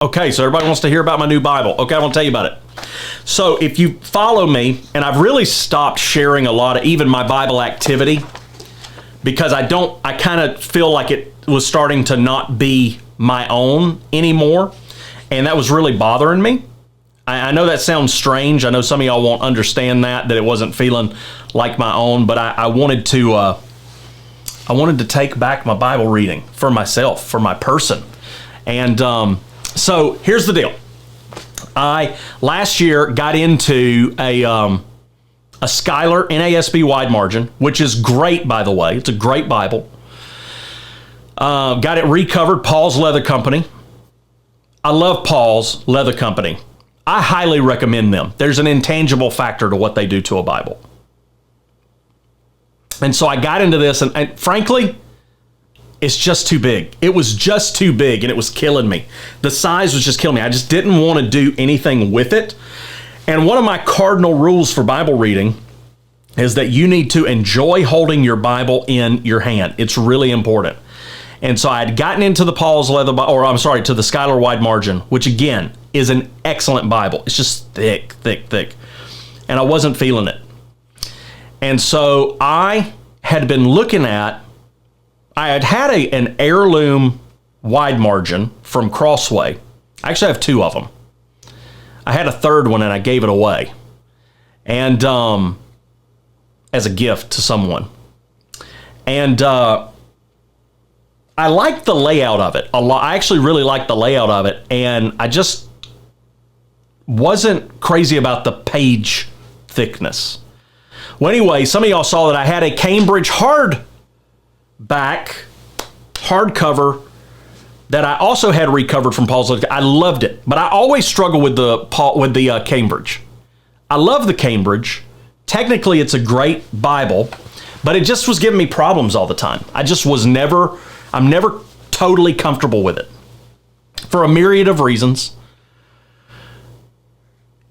Okay, so everybody wants to hear about my new Bible. Okay, I want to tell you about it. So if you follow me, and I've really stopped sharing a lot of even my Bible activity because I kind of feel like it was starting to not be my own anymore, and that was really bothering me. I know that sounds strange. I know some of y'all won't understand that it wasn't feeling like my own, but I wanted to take back my Bible reading for myself, for my person. And so here's the deal. I last year got into a Schuyler NASB wide margin, which is great, by the way. It's a great Bible. Got it recovered, Paul's Leather Company. I love Paul's Leather Company. I highly recommend them. There's an intangible factor to what they do to a Bible. And so I got into this, and frankly, it's just too big. It was just too big, and it was killing me. The size was just killing me. I just didn't want to do anything with it. And one of my cardinal rules for Bible reading is that you need to enjoy holding your Bible in your hand. It's really important. And so I had gotten into the to the Schuyler Wide Margin, which again is an excellent Bible. It's just thick, thick, thick. And I wasn't feeling it. And so I had had an heirloom wide margin from Crossway. I actually have two of them. I had a third one and I gave it away. And as a gift to someone. And I liked the layout of it a lot. I actually really liked the layout of it, and I just wasn't crazy about the page thickness. Well, anyway, some of y'all saw that I had a Cambridge hardcover that I also had recovered from Paul's. I loved it, but I always struggle with the Cambridge. I love the Cambridge. Technically, it's a great Bible, but it just was giving me problems all the time. I'm never totally comfortable with it for a myriad of reasons.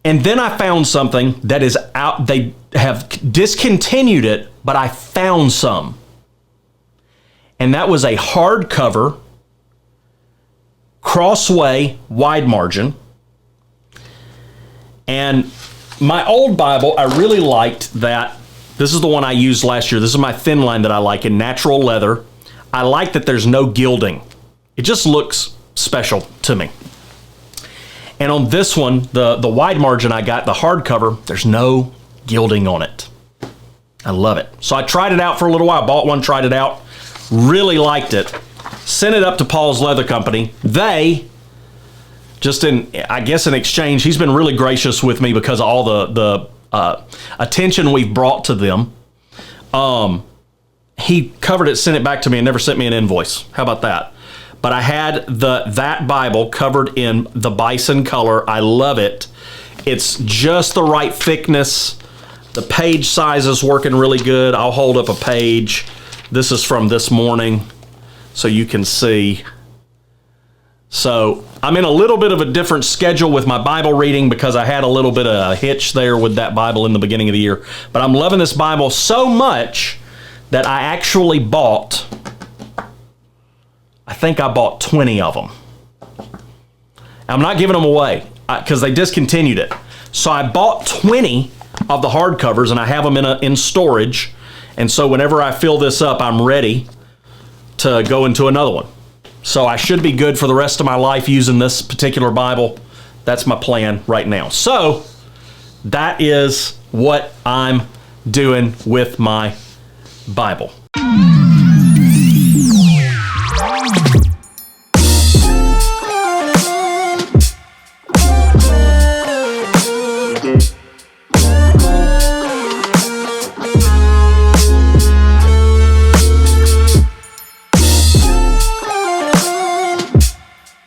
And then I found something that is out. They have discontinued it, but I found some. And that was a hardcover Crossway wide margin. And my old Bible, I really liked that. This is the one I used last year. This is my thin line that I like in natural leather. I like that there's no gilding. It just looks special to me. And on this one, the wide margin I got, the hardcover, there's no gilding on it. I love it. So I tried it out for a little while. Bought one, tried it out. Really liked it. Sent it up to Paul's Leather Company. They, in exchange, he's been really gracious with me because of all the attention we've brought to them. He covered it, sent it back to me, and never sent me an invoice. How about that? But I had that Bible covered in the bison color. I love it. It's just the right thickness. The page size is working really good. I'll hold up a page. This is from this morning, so you can see. So I'm in a little bit of a different schedule with my Bible reading because I had a little bit of a hitch there with that Bible in the beginning of the year. But I'm loving this Bible so much that I actually bought, I think I bought 20 of them. I'm not giving them away because they discontinued it. So I bought 20 of the hardcovers, and I have them in storage. And so whenever I fill this up, I'm ready to go into another one. So I should be good for the rest of my life using this particular Bible. That's my plan right now. So that is what I'm doing with my Bible.